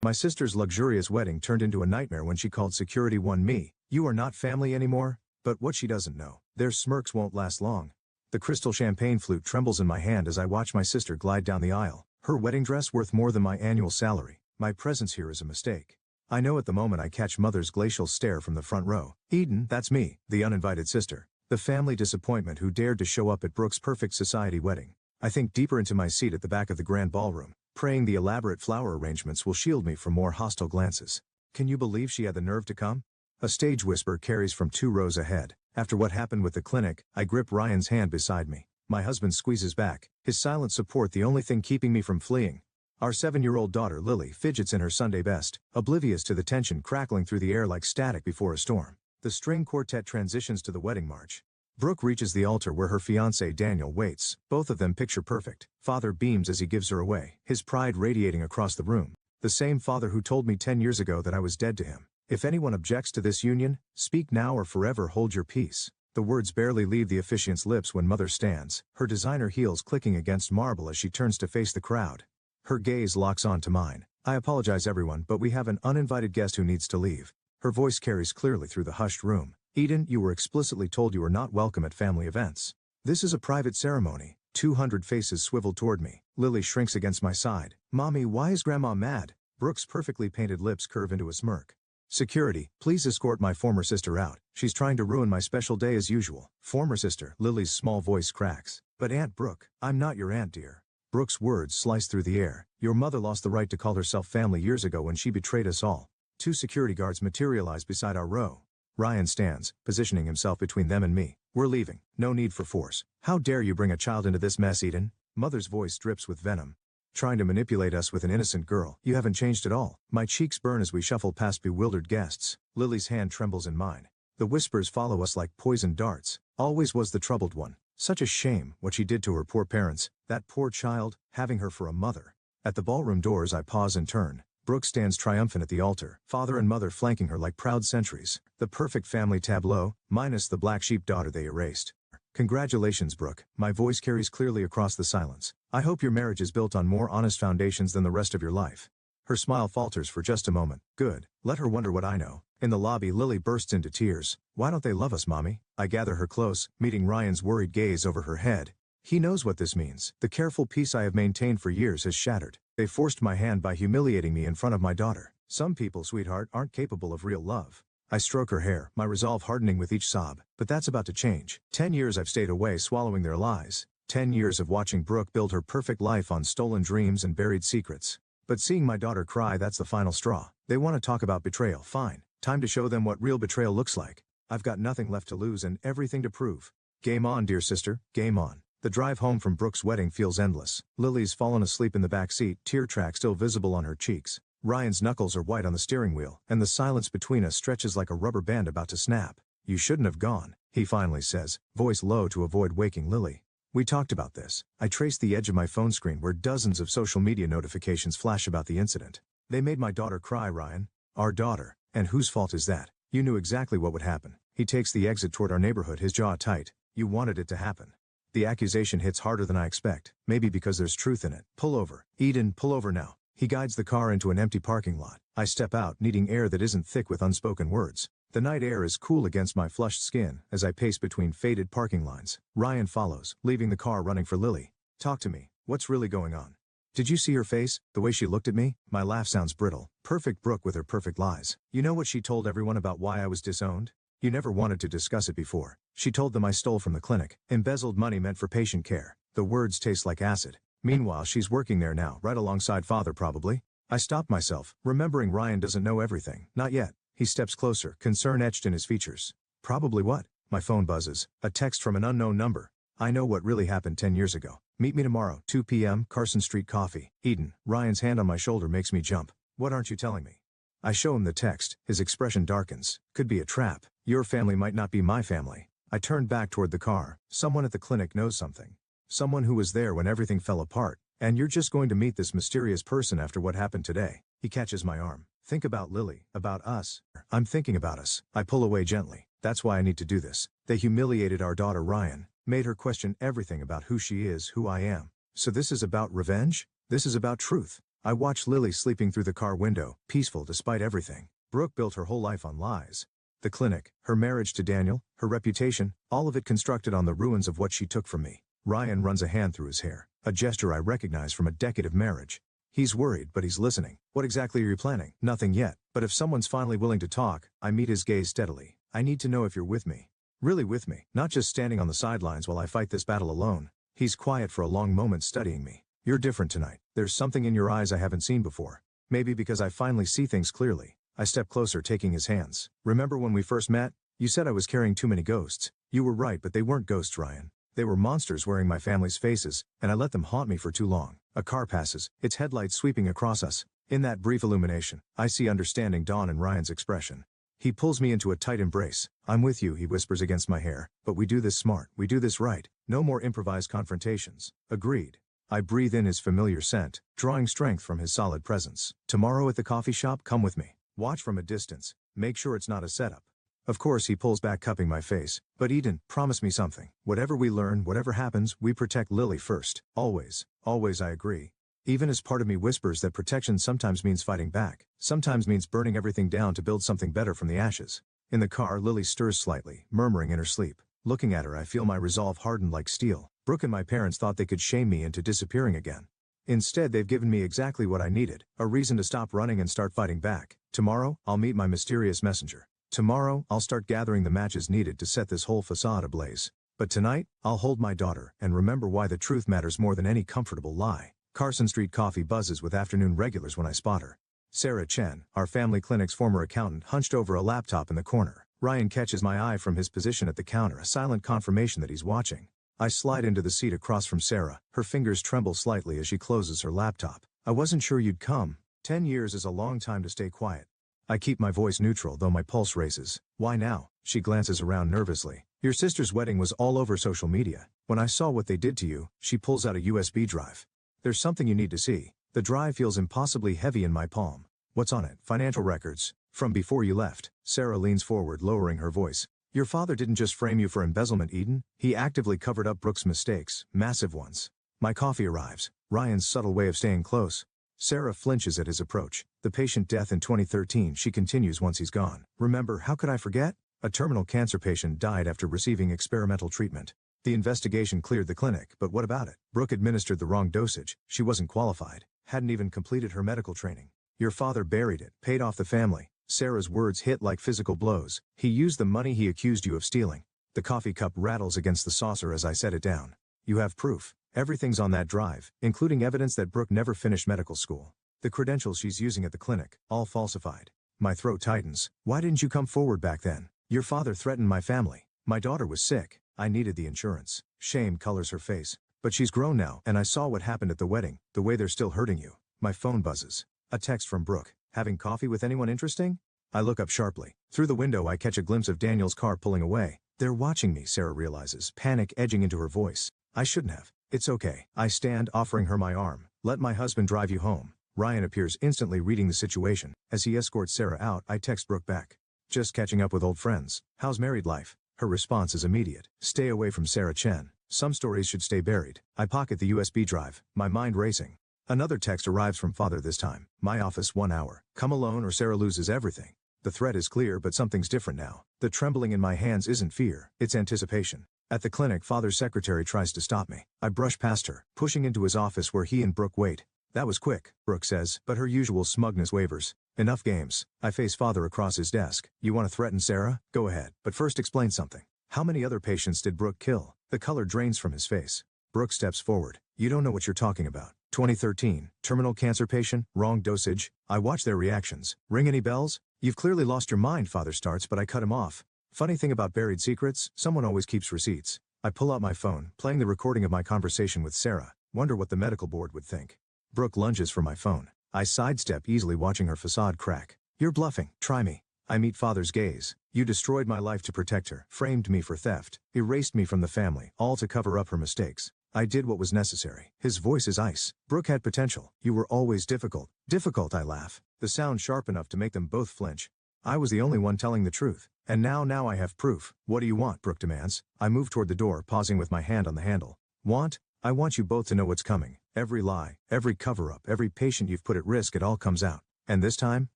My sister's luxurious wedding turned into a nightmare when she called security on me. You are not family anymore? But what she doesn't know, their smirks won't last long. The crystal champagne flute trembles in my hand as I watch my sister glide down the aisle, her wedding dress worth more than my annual salary. My presence here is a mistake. I know at the moment I catch Mother's glacial stare from the front row. Eden, that's me, the uninvited sister. The family disappointment who dared to show up at Brooke's perfect society wedding. I think deeper into my seat at the back of the grand ballroom, praying the elaborate flower arrangements will shield me from more hostile glances. Can you believe she had the nerve to come? A stage whisper carries from 2 rows ahead. After what happened with the clinic, I grip Ryan's hand beside me. My husband squeezes back, his silent support the only thing keeping me from fleeing. Our 7-year-old daughter Lily fidgets in her Sunday best, oblivious to the tension crackling through the air like static before a storm. The string quartet transitions to the wedding march. Brooke reaches the altar where her fiancé Daniel waits, both of them picture perfect. Father beams as he gives her away, his pride radiating across the room. The same father who told me 10 years ago that I was dead to him. If anyone objects to this union, speak now or forever hold your peace. The words barely leave the officiant's lips when Mother stands, her designer heels clicking against marble as she turns to face the crowd. Her gaze locks on to mine. I apologize everyone, but we have an uninvited guest who needs to leave. Her voice carries clearly through the hushed room. Eden, you were explicitly told you are not welcome at family events. This is a private ceremony. 200 faces swivel toward me. Lily shrinks against my side. Mommy, why is Grandma mad? Brooke's perfectly painted lips curve into a smirk. Security, please escort my former sister out. She's trying to ruin my special day as usual. Former sister, Lily's small voice cracks. But Aunt Brooke, I'm not your aunt, dear. Brooke's words slice through the air. Your mother lost the right to call herself family years ago when she betrayed us all. 2 security guards materialize beside our row. Ryan stands, positioning himself between them and me. We're leaving. No need for force. How dare you bring a child into this mess, Eden? Mother's voice drips with venom. Trying to manipulate us with an innocent girl. You haven't changed at all. My cheeks burn as we shuffle past bewildered guests. Lily's hand trembles in mine. The whispers follow us like poisoned darts. Always was the troubled one. Such a shame what she did to her poor parents. That poor child, having her for a mother. At the ballroom doors I pause and turn. Brooke stands triumphant at the altar, father and mother flanking her like proud sentries. The perfect family tableau, minus the black sheep daughter they erased. Congratulations, Brooke. My voice carries clearly across the silence. I hope your marriage is built on more honest foundations than the rest of your life. Her smile falters for just a moment. Good. Let her wonder what I know. In the lobby, Lily bursts into tears. Why don't they love us, Mommy? I gather her close, meeting Ryan's worried gaze over her head. He knows what this means. The careful peace I have maintained for years has shattered. They forced my hand by humiliating me in front of my daughter. Some people, sweetheart, aren't capable of real love. I stroke her hair, my resolve hardening with each sob. But that's about to change. 10 years I've stayed away swallowing their lies. 10 years of watching Brooke build her perfect life on stolen dreams and buried secrets. But seeing my daughter cry, that's the final straw. They want to talk about betrayal, fine. Time to show them what real betrayal looks like. I've got nothing left to lose and everything to prove. Game on, dear sister, game on. The drive home from Brooke's wedding feels endless. Lily's fallen asleep in the back seat, tear track still visible on her cheeks. Ryan's knuckles are white on the steering wheel, and the silence between us stretches like a rubber band about to snap. You shouldn't have gone, he finally says, voice low to avoid waking Lily. We talked about this. I traced the edge of my phone screen where dozens of social media notifications flash about the incident. They made my daughter cry, Ryan. Our daughter. And whose fault is that? You knew exactly what would happen. He takes the exit toward our neighborhood, his jaw tight. You wanted it to happen. The accusation hits harder than I expect, maybe because there's truth in it. Pull over. Eden, pull over now. He guides the car into an empty parking lot. I step out, needing air that isn't thick with unspoken words. The night air is cool against my flushed skin as I pace between faded parking lines. Ryan follows, leaving the car running for Lily. Talk to me. What's really going on? Did you see her face? The way she looked at me? My laugh sounds brittle. Perfect Brooke with her perfect lies. You know what she told everyone about why I was disowned? You never wanted to discuss it before. She told them I stole from the clinic. Embezzled money meant for patient care. The words taste like acid. Meanwhile, she's working there now, right alongside father probably. I stop myself, remembering Ryan doesn't know everything. Not yet. He steps closer, concern etched in his features. Probably what? My phone buzzes. A text from an unknown number. I know what really happened 10 years ago. Meet me tomorrow, 2 p.m., Carson Street Coffee. Eden. Ryan's hand on my shoulder makes me jump. What aren't you telling me? I show him the text. His expression darkens. Could be a trap. Your family might not be my family. I turn back toward the car. Someone at the clinic knows something. Someone who was there when everything fell apart. And you're just going to meet this mysterious person after what happened today. He catches my arm. Think about Lily, about us. I'm thinking about us. I pull away gently. That's why I need to do this. They humiliated our daughter Ryan, made her question everything about who she is, who I am. So this is about revenge? This is about truth. I watch Lily sleeping through the car window, peaceful despite everything. Brooke built her whole life on lies. The clinic, her marriage to Daniel, her reputation, all of it constructed on the ruins of what she took from me. Ryan runs a hand through his hair, a gesture I recognize from a decade of marriage. He's worried, but he's listening. What exactly are you planning? Nothing yet, but if someone's finally willing to talk, I meet his gaze steadily. I need to know if you're with me. Really with me, not just standing on the sidelines while I fight this battle alone. He's quiet for a long moment, studying me. You're different tonight. There's something in your eyes I haven't seen before. Maybe because I finally see things clearly. I step closer, taking his hands. Remember when we first met? You said I was carrying too many ghosts. You were right, but they weren't ghosts, Ryan. They were monsters wearing my family's faces, and I let them haunt me for too long. A car passes, its headlights sweeping across us. In that brief illumination, I see understanding dawn in Ryan's expression. He pulls me into a tight embrace. I'm with you, he whispers against my hair. But we do this smart, we do this right. No more improvised confrontations. Agreed. I breathe in his familiar scent, drawing strength from his solid presence. Tomorrow at the coffee shop, come with me. Watch from a distance. Make sure it's not a setup. Of course he pulls back, cupping my face. But Eden, promise me something. Whatever we learn, whatever happens, we protect Lily first. Always. Always, I agree. Even as part of me whispers that protection sometimes means fighting back. Sometimes means burning everything down to build something better from the ashes. In the car, Lily stirs slightly, murmuring in her sleep. Looking at her, I feel my resolve harden like steel. Brooke and my parents thought they could shame me into disappearing again. Instead, they've given me exactly what I needed, a reason to stop running and start fighting back. Tomorrow, I'll meet my mysterious messenger. Tomorrow, I'll start gathering the matches needed to set this whole facade ablaze. But tonight, I'll hold my daughter and remember why the truth matters more than any comfortable lie. Carson Street Coffee buzzes with afternoon regulars when I spot her. Sarah Chen, our family clinic's former accountant, hunched over a laptop in the corner. Ryan catches my eye from his position at the counter, a silent confirmation that he's watching. I slide into the seat across from Sarah. Her fingers tremble slightly as she closes her laptop. I wasn't sure you'd come. 10 years is a long time to stay quiet. I keep my voice neutral, though my pulse races. Why now? She glances around nervously. Your sister's wedding was all over social media. When I saw what they did to you, she pulls out a USB drive. There's something you need to see. The drive feels impossibly heavy in my palm. What's on it? Financial records. From before you left. Sarah leans forward, lowering her voice. Your father didn't just frame you for embezzlement, Eden. He actively covered up Brooke's mistakes, massive ones. My coffee arrives. Ryan's subtle way of staying close. Sarah flinches at his approach. The patient death in 2013, she continues once he's gone. Remember, how could I forget? A terminal cancer patient died after receiving experimental treatment. The investigation cleared the clinic, but what about it? Brooke administered the wrong dosage. She wasn't qualified. Hadn't even completed her medical training. Your father buried it, paid off the family. Sarah's words hit like physical blows. He used the money he accused you of stealing. The coffee cup rattles against the saucer as I set it down. You have proof. Everything's on that drive, including evidence that Brooke never finished medical school. The credentials she's using at the clinic, all falsified. My throat tightens. Why didn't you come forward back then? Your father threatened my family. My daughter was sick. I needed the insurance. Shame colors her face. But she's grown now, and I saw what happened at the wedding, the way they're still hurting you. My phone buzzes. A text from Brooke. Having coffee with anyone interesting? I look up sharply. Through the window I catch a glimpse of Daniel's car pulling away. They're watching me, Sarah realizes, panic edging into her voice. I shouldn't have. It's okay. I stand, offering her my arm. Let my husband drive you home. Ryan appears, instantly reading the situation. As he escorts Sarah out, I text Brooke back. Just catching up with old friends. How's married life? Her response is immediate. Stay away from Sarah Chen. Some stories should stay buried. I pocket the USB drive, my mind racing. Another text arrives from father this time. My office, 1 hour. Come alone or Sarah loses everything. The threat is clear, but something's different now. The trembling in my hands isn't fear, it's anticipation. At the clinic, father's secretary tries to stop me. I brush past her, pushing into his office where he and Brooke wait. That was quick, Brooke says, but her usual smugness wavers. Enough games. I face father across his desk. You want to threaten Sarah? Go ahead, but first explain something. How many other patients did Brooke kill? The color drains from his face. Brooke steps forward. You don't know what you're talking about. 2013, terminal cancer patient, wrong dosage. I watch their reactions. Ring any bells? You've clearly lost your mind, father starts, but I cut him off. Funny thing about buried secrets, someone always keeps receipts. I pull out my phone, playing the recording of my conversation with Sarah. Wonder what the medical board would think. Brooke lunges for my phone. I sidestep, easily watching her facade crack. You're bluffing. Try me. I meet father's gaze. You destroyed my life to protect her, framed me for theft, erased me from the family, all to cover up her mistakes. I did what was necessary. His voice is ice. Brooke had potential. You were always difficult. Difficult, I laugh. The sound sharp enough to make them both flinch. I was the only one telling the truth. And now I have proof. What do you want? Brooke demands. I move toward the door, pausing with my hand on the handle. Want? I want you both to know what's coming. Every lie, every cover-up, every patient you've put at risk, it all comes out. And this time,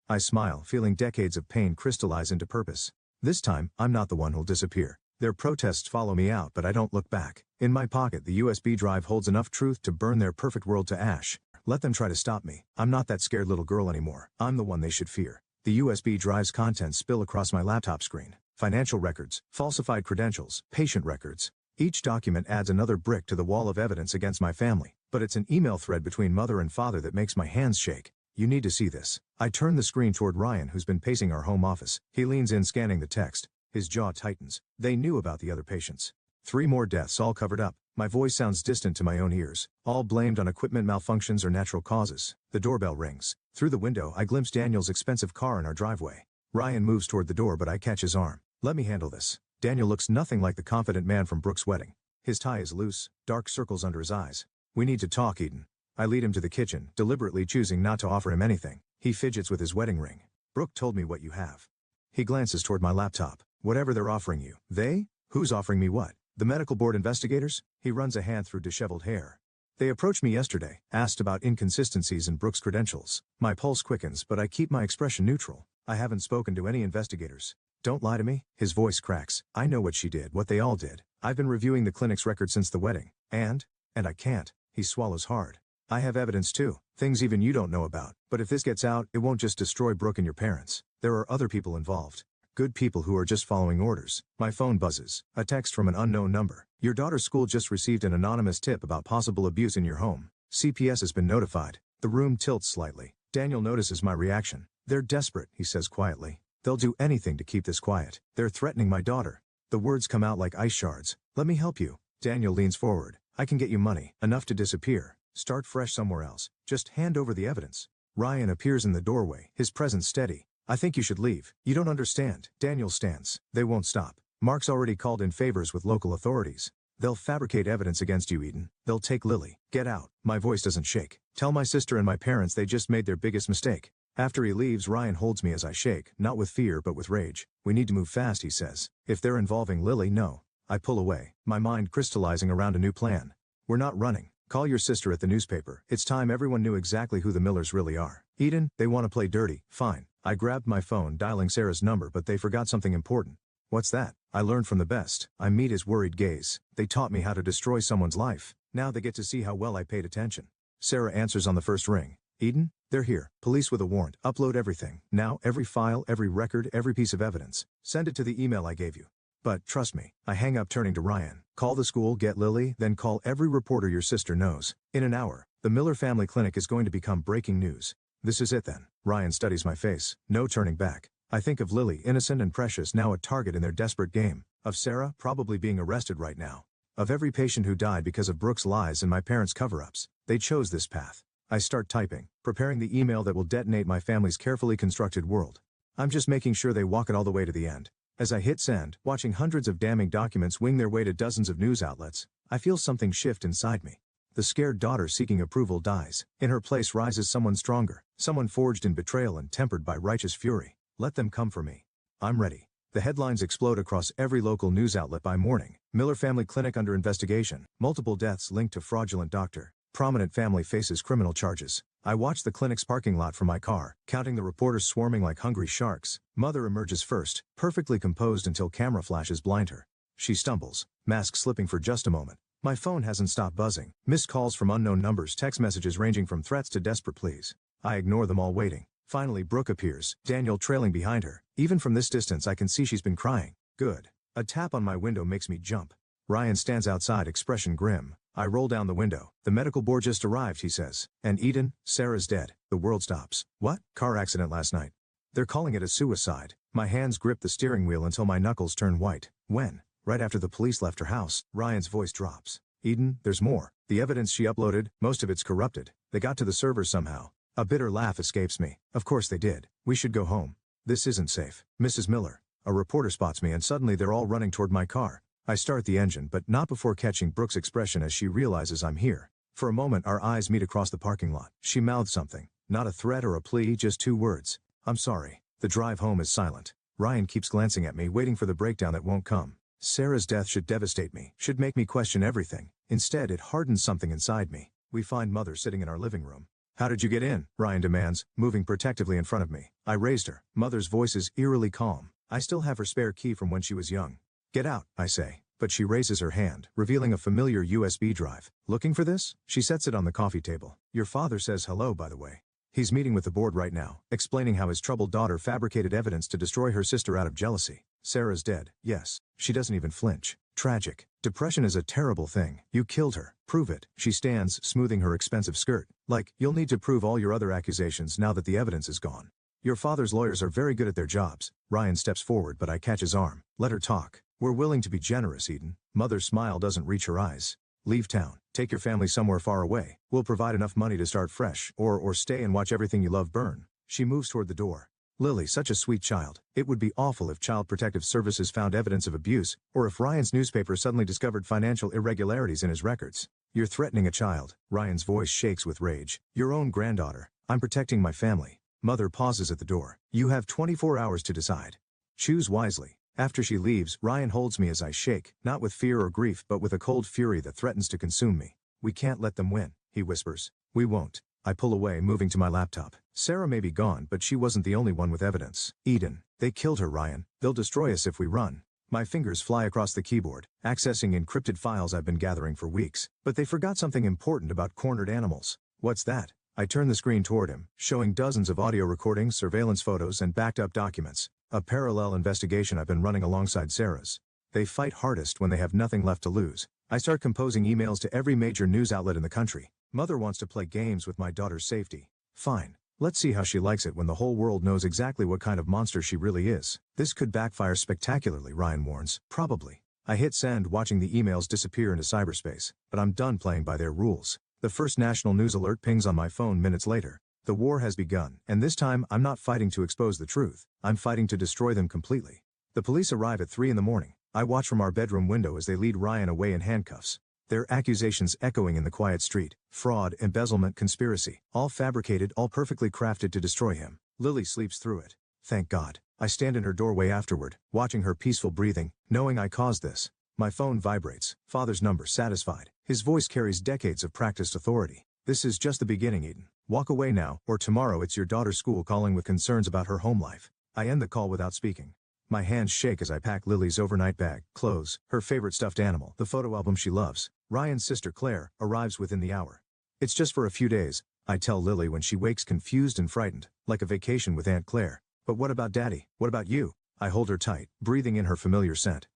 I smile, feeling decades of pain crystallize into purpose. This time, I'm not the one who'll disappear. Their protests follow me out, but I don't look back. In my pocket, the USB drive holds enough truth to burn their perfect world to ash. Let them try to stop me. I'm not that scared little girl anymore. I'm the one they should fear. The USB drive's contents spill across my laptop screen. Financial records, falsified credentials, patient records. Each document adds another brick to the wall of evidence against my family. But it's an email thread between mother and father that makes my hands shake. You need to see this. I turn the screen toward Ryan, who's been pacing our home office. He leans in, scanning the text. His jaw tightens. They knew about the other patients. 3 more deaths, all covered up. My voice sounds distant to my own ears. All blamed on equipment malfunctions or natural causes. The doorbell rings. Through the window, I glimpse Daniel's expensive car in our driveway. Ryan moves toward the door, but I catch his arm. Let me handle this. Daniel looks nothing like the confident man from Brooke's wedding. His tie is loose, dark circles under his eyes. We need to talk, Eden. I lead him to the kitchen, deliberately choosing not to offer him anything. He fidgets with his wedding ring. Brooke told me what you have. He glances toward my laptop. Whatever they're offering you. They? Who's offering me what? The medical board investigators? He runs a hand through disheveled hair. They approached me yesterday, asked about inconsistencies in Brooke's credentials. My pulse quickens, but I keep my expression neutral. I haven't spoken to any investigators. Don't lie to me. His voice cracks. I know what she did, what they all did. I've been reviewing the clinic's record since the wedding. And I can't. He swallows hard. I have evidence too, things even you don't know about. But if this gets out, it won't just destroy Brooke and your parents. There are other people involved. Good people who are just following orders. My phone buzzes. A text from an unknown number. Your daughter's school just received an anonymous tip about possible abuse in your home. CPS has been notified. The room tilts slightly. Daniel notices my reaction. They're desperate, he says quietly. They'll do anything to keep this quiet. They're threatening my daughter. The words come out like ice shards. Let me help you. Daniel leans forward. I can get you money, enough to disappear. Start fresh somewhere else. Just hand over the evidence. Ryan appears in the doorway, his presence steady. I think you should leave. You don't understand. Daniel stands. They won't stop. Mark's already called in favors with local authorities. They'll fabricate evidence against you, Eden. They'll take Lily. Get out. My voice doesn't shake. Tell my sister and my parents they just made their biggest mistake. After he leaves, Ryan holds me as I shake, not with fear but with rage. We need to move fast, he says. If they're involving Lily, no. I pull away, my mind crystallizing around a new plan. We're not running. Call your sister at the newspaper. It's time everyone knew exactly who the Millers really are. Eden, they want to play dirty. Fine. I grabbed my phone, dialing Sarah's number, but they forgot something important. What's that? I learned from the best. I meet his worried gaze. They taught me how to destroy someone's life. Now they get to see how well I paid attention. Sarah answers on the first ring. Eden, they're here. Police with a warrant. Upload everything. Now, every file, every record, every piece of evidence. Send it to the email I gave you. But, trust me. I hang up, turning to Ryan. Call the school, get Lily, then call every reporter your sister knows. In an hour, the Miller family clinic is going to become breaking news. This is it then. Ryan studies my face. No turning back. I think of Lily, innocent and precious, now a target in their desperate game. Of Sarah, probably being arrested right now. Of every patient who died because of Brooke's lies and my parents' cover-ups. They chose this path. I start typing, preparing the email that will detonate my family's carefully constructed world. I'm just making sure they walk it all the way to the end. As I hit send, watching hundreds of damning documents wing their way to dozens of news outlets, I feel something shift inside me. The scared daughter seeking approval dies. In her place rises someone stronger, someone forged in betrayal and tempered by righteous fury. Let them come for me. I'm ready. The headlines explode across every local news outlet by morning. Miller family clinic under investigation. Multiple deaths linked to fraudulent doctor. Prominent family faces criminal charges. I watch the clinic's parking lot from my car, counting the reporters swarming like hungry sharks. Mother emerges first, perfectly composed until camera flashes blind her. She stumbles, mask slipping for just a moment. My phone hasn't stopped buzzing. Missed calls from unknown numbers, text messages ranging from threats to desperate pleas. I ignore them all, waiting. Finally, Brooke appears, Daniel trailing behind her. Even from this distance I can see she's been crying. Good. A tap on my window makes me jump. Ryan stands outside, expression grim. I roll down the window. The medical board just arrived, he says. And Eden, Sarah's dead. The world stops. What? Car accident last night. They're calling it a suicide. My hands grip the steering wheel until my knuckles turn white. When? Right after the police left her house. Ryan's voice drops. Eden, there's more. The evidence she uploaded, most of it's corrupted. They got to the server somehow. A bitter laugh escapes me. Of course they did. We should go home. This isn't safe. Mrs. Miller. A reporter spots me and suddenly they're all running toward my car. I start the engine, but not before catching Brooke's expression as she realizes I'm here. For a moment our eyes meet across the parking lot. She mouths something. Not a threat or a plea, just 2 words. I'm sorry. The drive home is silent. Ryan keeps glancing at me, waiting for the breakdown that won't come. Sarah's death should devastate me, should make me question everything. Instead, it hardens something inside me. We find Mother sitting in our living room. How did you get in? Ryan demands, moving protectively in front of me. I raised her. Mother's voice is eerily calm. I still have her spare key from when she was young. Get out, I say, but she raises her hand, revealing a familiar USB drive. Looking for this? She sets it on the coffee table. Your father says hello, by the way. He's meeting with the board right now, explaining how his troubled daughter fabricated evidence to destroy her sister out of jealousy. Sarah's dead. Yes. She doesn't even flinch. Tragic. Depression is a terrible thing. You killed her. Prove it. She stands, smoothing her expensive skirt. Like, you'll need to prove all your other accusations now that the evidence is gone. Your father's lawyers are very good at their jobs. Ryan steps forward, but I catch his arm. Let her talk. We're willing to be generous, Eden. Mother's smile doesn't reach her eyes. Leave town. Take your family somewhere far away. We'll provide enough money to start fresh, or stay and watch everything you love burn. She moves toward the door. Lily, such a sweet child. It would be awful if Child Protective Services found evidence of abuse, or if Ryan's newspaper suddenly discovered financial irregularities in his records. You're threatening a child. Ryan's voice shakes with rage. Your own granddaughter. I'm protecting my family. Mother pauses at the door. You have 24 hours to decide. Choose wisely. After she leaves, Ryan holds me as I shake, not with fear or grief but with a cold fury that threatens to consume me. We can't let them win, he whispers. We won't. I pull away, moving to my laptop. Sarah may be gone, but she wasn't the only one with evidence. Eden. They killed her, Ryan. They'll destroy us if we run. My fingers fly across the keyboard, accessing encrypted files I've been gathering for weeks. But they forgot something important about cornered animals. What's that? I turn the screen toward him, showing dozens of audio recordings, surveillance photos, and backed-up documents. A parallel investigation I've been running alongside Sarah's. They fight hardest when they have nothing left to lose. I start composing emails to every major news outlet in the country. Mother wants to play games with my daughter's safety. Fine. Let's see how she likes it when the whole world knows exactly what kind of monster she really is. This could backfire spectacularly, Ryan warns. Probably. I hit send, watching the emails disappear into cyberspace. But I'm done playing by their rules. The first national news alert pings on my phone minutes later. The war has begun, and this time I'm not fighting to expose the truth. I'm fighting to destroy them completely. The police arrive at 3 in the morning. I watch from our bedroom window as they lead Ryan away in handcuffs. Their accusations echoing in the quiet street. Fraud, embezzlement, conspiracy. All fabricated, all perfectly crafted to destroy him. Lily sleeps through it. Thank God. I stand in her doorway afterward, watching her peaceful breathing, knowing I caused this. My phone vibrates. Father's number, satisfied. His voice carries decades of practiced authority. This is just the beginning, Eden. Walk away now, or tomorrow it's your daughter's school calling with concerns about her home life. I end the call without speaking. My hands shake as I pack Lily's overnight bag, clothes, her favorite stuffed animal, the photo album she loves. Ryan's sister Claire arrives within the hour. It's just for a few days, I tell Lily when she wakes confused and frightened, like a vacation with Aunt Claire. But what about Daddy? What about you? I hold her tight, breathing in her familiar scent.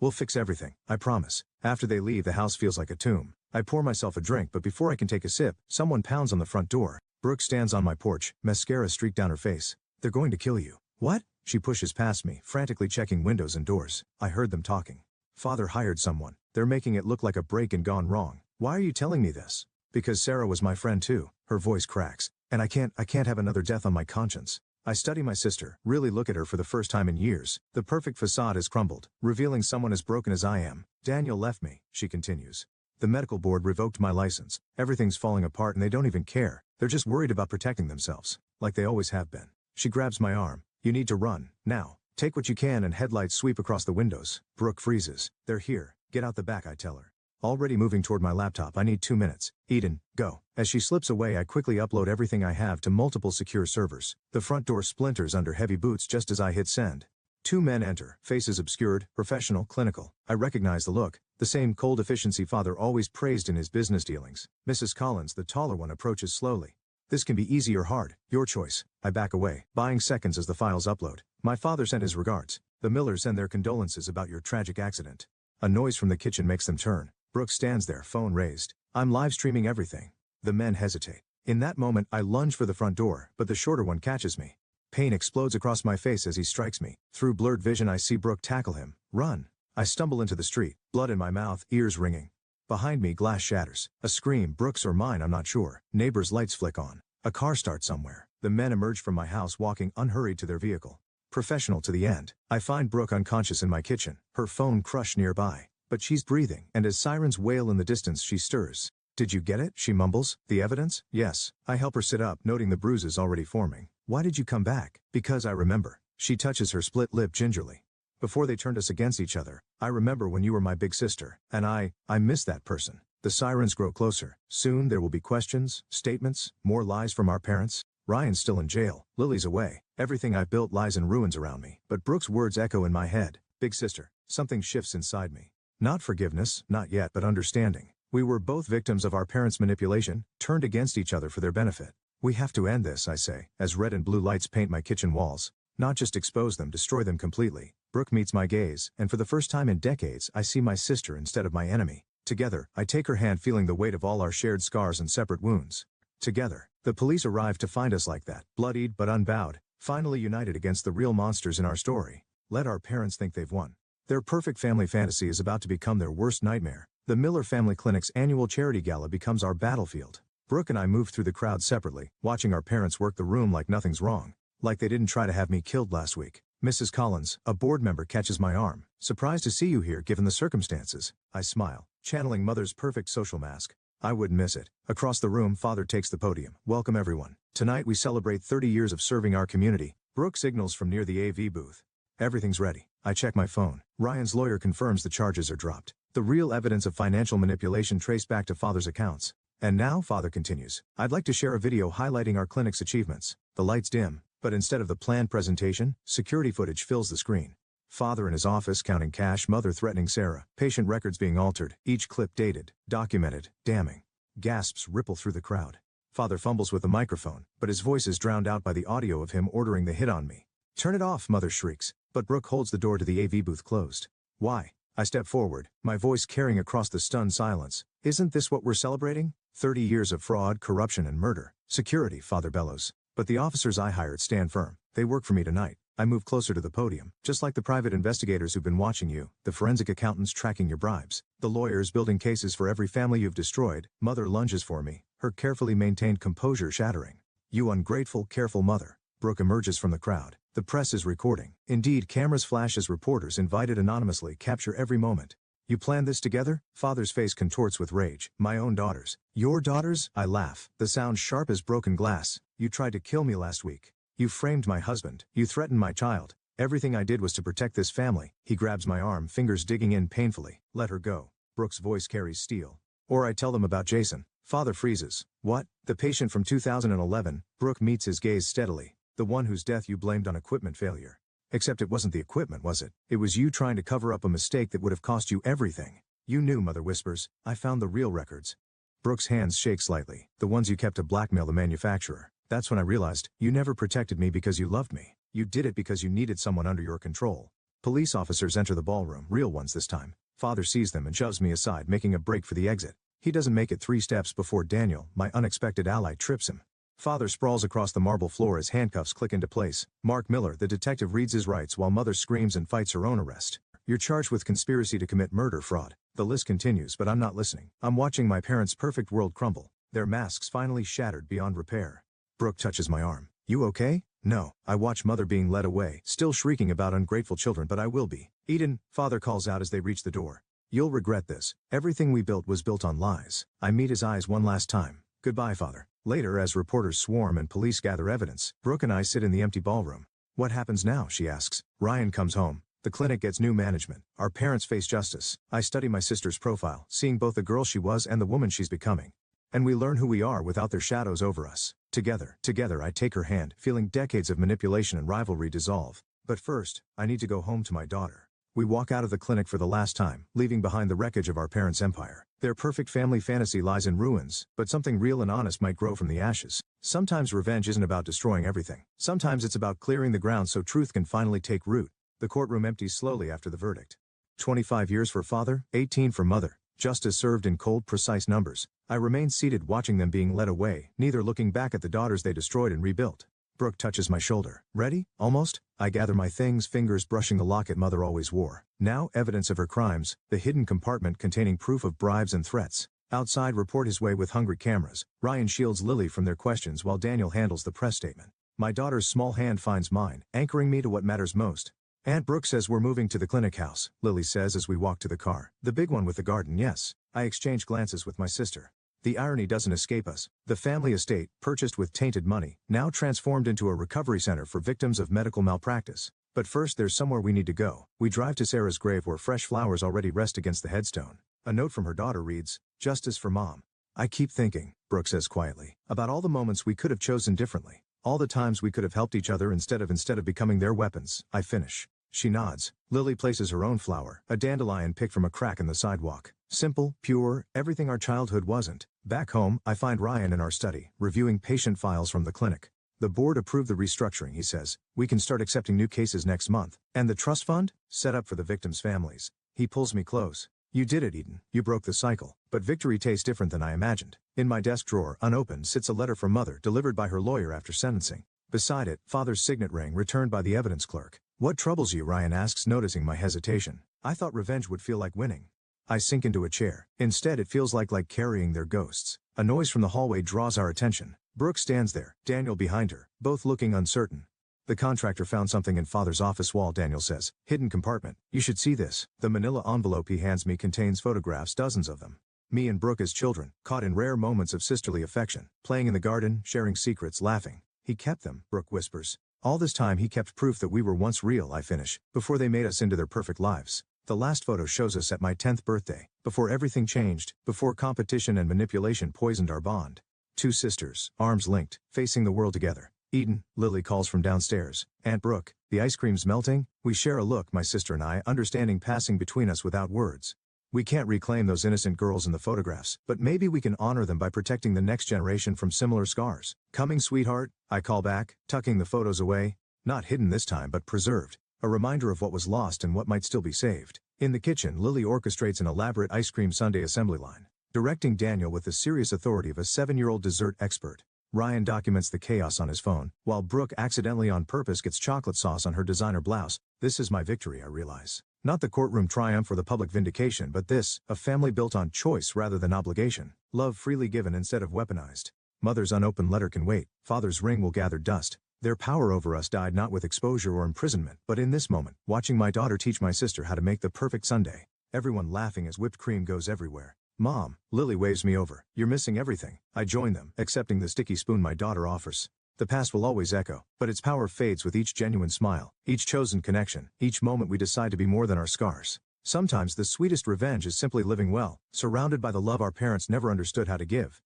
We'll fix everything, I promise. After they leave, the house feels like a tomb. I pour myself a drink, but before I can take a sip, someone pounds on the front door. Brooke stands on my porch, mascara streaked down her face. They're going to kill you. What? She pushes past me, frantically checking windows and doors. I heard them talking. Father hired someone. They're making it look like a break-in gone wrong. Why are you telling me this? Because Sarah was my friend too. Her voice cracks. And I can't have another death on my conscience. I study my sister, really look at her for the first time in years. The perfect facade has crumbled, revealing someone as broken as I am. Daniel left me, she continues. The medical board revoked my license. Everything's falling apart and they don't even care. They're just worried about protecting themselves. Like they always have been. She grabs my arm. You need to run, now. Take what you can, and headlights sweep across the windows. Brooke freezes. They're here. Get out the back, I tell her. Already moving toward my laptop, I need 2 minutes. Eden, go. As she slips away, I quickly upload everything I have to multiple secure servers. The front door splinters under heavy boots just as I hit send. 2 men enter, faces obscured, professional, clinical. I recognize the look, the same cold efficiency Father always praised in his business dealings. Mrs. Collins, the taller one, approaches slowly. This can be easy or hard, your choice. I back away, buying seconds as the files upload. My father sent his regards. The Millers send their condolences about your tragic accident. A noise from the kitchen makes them turn. Brooke stands there, phone raised. I'm live streaming everything. The men hesitate. In that moment, I lunge for the front door, but the shorter one catches me. Pain explodes across my face as he strikes me. Through blurred vision, I see Brooke tackle him. Run. I stumble into the street, blood in my mouth, ears ringing. Behind me, glass shatters. A scream, Brooke's or mine, I'm not sure. Neighbors' lights flick on. A car starts somewhere. The men emerge from my house, walking unhurried to their vehicle. Professional to the end. I find Brooke unconscious in my kitchen, her phone crushed nearby. But she's breathing, and as sirens wail in the distance, she stirs. Did you get it? She mumbles. The evidence? Yes. I help her sit up, noting the bruises already forming. Why did you come back? Because I remember. She touches her split lip gingerly. Before they turned us against each other, I remember when you were my big sister, and I miss that person. The sirens grow closer. Soon there will be questions, statements, more lies from our parents. Ryan's still in jail. Lily's away. Everything I've built lies in ruins around me. But Brooke's words echo in my head. Big sister. Something shifts inside me. Not forgiveness, not yet, but understanding. We were both victims of our parents' manipulation, turned against each other for their benefit. We have to end this, I say, as red and blue lights paint my kitchen walls. Not just expose them, destroy them completely. Brooke meets my gaze, and for the first time in decades I see my sister instead of my enemy. Together, I take her hand, feeling the weight of all our shared scars and separate wounds. Together, the police arrive to find us like that, bloodied but unbowed, finally united against the real monsters in our story. Let our parents think they've won. Their perfect family fantasy is about to become their worst nightmare. The Miller Family Clinic's annual charity gala becomes our battlefield. Brooke and I move through the crowd separately, watching our parents work the room like nothing's wrong. Like they didn't try to have me killed last week. Mrs. Collins, a board member, catches my arm. Surprised to see you here given the circumstances. I smile, channeling Mother's perfect social mask. I wouldn't miss it. Across the room, Father takes the podium. Welcome everyone. Tonight we celebrate 30 years of serving our community. Brooke signals from near the AV booth. Everything's ready. I check my phone. Ryan's lawyer confirms the charges are dropped. The real evidence of financial manipulation traced back to Father's accounts. And now, Father continues, I'd like to share a video highlighting our clinic's achievements. The lights dim, but instead of the planned presentation, security footage fills the screen. Father in his office counting cash, Mother threatening Sarah, patient records being altered, each clip dated, documented, damning. Gasps ripple through the crowd. Father fumbles with the microphone, but his voice is drowned out by the audio of him ordering the hit on me. Turn it off, Mother shrieks, but Brooke holds the door to the AV booth closed. Why? I step forward, my voice carrying across the stunned silence. Isn't this what we're celebrating? 30 years of fraud, corruption, and murder. Security, Father bellows. But the officers I hired stand firm. They work for me tonight. I move closer to the podium, just like the private investigators who've been watching you, the forensic accountants tracking your bribes, the lawyers building cases for every family you've destroyed. Mother lunges for me, her carefully maintained composure shattering. You ungrateful, careful mother. Brooke emerges from the crowd. The press is recording. Indeed, cameras flash as reporters invited anonymously capture every moment. You planned this together? Father's face contorts with rage. My own daughters. Your daughters? I laugh, the sound sharp as broken glass. You tried to kill me last week. You framed my husband. You threatened my child. Everything I did was to protect this family. He grabs my arm, fingers digging in painfully. Let her go. Brooke's voice carries steel. Or I tell them about Jason. Father freezes. What? The patient from 2011. Brooke meets his gaze steadily. The one whose death you blamed on equipment failure. Except it wasn't the equipment, was it? It was you trying to cover up a mistake that would have cost you everything. You knew, Mother whispers. I found the real records. Brooke's hands shake slightly. The ones you kept to blackmail the manufacturer. That's when I realized, you never protected me because you loved me. You did it because you needed someone under your control. Police officers enter the ballroom, real ones this time. Father sees them and shoves me aside, making a break for the exit. He doesn't make it 3 steps before Daniel, my unexpected ally, trips him. Father sprawls across the marble floor as handcuffs click into place. Mark Miller, the detective, reads his rights while Mother screams and fights her own arrest. You're charged with conspiracy to commit murder, fraud. The list continues, but I'm not listening. I'm watching my parents' perfect world crumble. Their masks finally shattered beyond repair. Brooke touches my arm. You okay? No. I watch Mother being led away, still shrieking about ungrateful children, but I will be. Eden, Father calls out as they reach the door. You'll regret this. Everything we built was built on lies. I meet his eyes one last time. Goodbye, Father. Later, as reporters swarm and police gather evidence, Brooke and I sit in the empty ballroom. What happens now, she asks. Ryan comes home. The clinic gets new management. Our parents face justice. I study my sister's profile, seeing both the girl she was and the woman she's becoming. And we learn who we are without their shadows over us. Together, I take her hand, feeling decades of manipulation and rivalry dissolve. But first, I need to go home to my daughter. We walk out of the clinic for the last time, leaving behind the wreckage of our parents' empire. Their perfect family fantasy lies in ruins, but something real and honest might grow from the ashes. Sometimes revenge isn't about destroying everything. Sometimes it's about clearing the ground so truth can finally take root. The courtroom empties slowly after the verdict. 25 years for Father, 18 for Mother. Justice served in cold, precise numbers. I remain seated watching them being led away, neither looking back at the daughters they destroyed and rebuilt. Brooke touches my shoulder. Ready? Almost? I gather my things, fingers brushing the locket Mother always wore. Now, evidence of her crimes, the hidden compartment containing proof of bribes and threats. Outside report his way with hungry cameras. Ryan shields Lily from their questions while Daniel handles the press statement. My daughter's small hand finds mine, anchoring me to what matters most. Aunt Brooke says we're moving to the clinic house, Lily says as we walk to the car. The big one with the garden, yes. I exchange glances with my sister. The irony doesn't escape us. The family estate, purchased with tainted money, now transformed into a recovery center for victims of medical malpractice. But first there's somewhere we need to go. We drive to Sarah's grave where fresh flowers already rest against the headstone. A note from her daughter reads, "Justice for Mom." I keep thinking, Brooke says quietly, about all the moments we could have chosen differently. All the times we could have helped each other instead of becoming their weapons. I finish. She nods. Lily places her own flower, a dandelion picked from a crack in the sidewalk. Simple, pure, everything our childhood wasn't. Back home, I find Ryan in our study, reviewing patient files from the clinic. The board approved the restructuring, he says. We can start accepting new cases next month. And the trust fund? Set up for the victims' families. He pulls me close. You did it, Eden. You broke the cycle. But victory tastes different than I imagined. In my desk drawer, unopened, sits a letter from Mother delivered by her lawyer after sentencing. Beside it, Father's signet ring returned by the evidence clerk. What troubles you? Ryan asks, noticing my hesitation. I thought revenge would feel like winning. I sink into a chair. Instead, it feels like carrying their ghosts. A noise from the hallway draws our attention. Brooke stands there, Daniel behind her, both looking uncertain. The contractor found something in Father's office wall, Daniel says. Hidden compartment. You should see this. The manila envelope he hands me contains photographs, dozens of them. Me and Brooke as children, caught in rare moments of sisterly affection, playing in the garden, sharing secrets, laughing. He kept them, Brooke whispers. All this time he kept proof that we were once real, I finish, before they made us into their perfect lives. The last photo shows us at my 10th birthday, before everything changed, before competition and manipulation poisoned our bond. Two sisters, arms linked, facing the world together. Eden, Lily calls from downstairs. Aunt Brooke, the ice cream's melting. We share a look, my sister and I, understanding passing between us without words. We can't reclaim those innocent girls in the photographs, but maybe we can honor them by protecting the next generation from similar scars. Coming, sweetheart, I call back, tucking the photos away. Not hidden this time, but preserved. A reminder of what was lost and what might still be saved. In the kitchen, Lily orchestrates an elaborate ice cream sundae assembly line, directing Daniel with the serious authority of a 7-year-old dessert expert. Ryan documents the chaos on his phone, while Brooke accidentally on purpose gets chocolate sauce on her designer blouse. This is my victory, I realize. Not the courtroom triumph or the public vindication, but this, a family built on choice rather than obligation. Love freely given instead of weaponized. Mother's unopened letter can wait. Father's ring will gather dust. Their power over us died not with exposure or imprisonment, but in this moment, watching my daughter teach my sister how to make the perfect sundae. Everyone laughing as whipped cream goes everywhere. Mom, Lily waves me over. You're missing everything. I join them, accepting the sticky spoon my daughter offers. The past will always echo, but its power fades with each genuine smile, each chosen connection, each moment we decide to be more than our scars. Sometimes the sweetest revenge is simply living well, surrounded by the love our parents never understood how to give.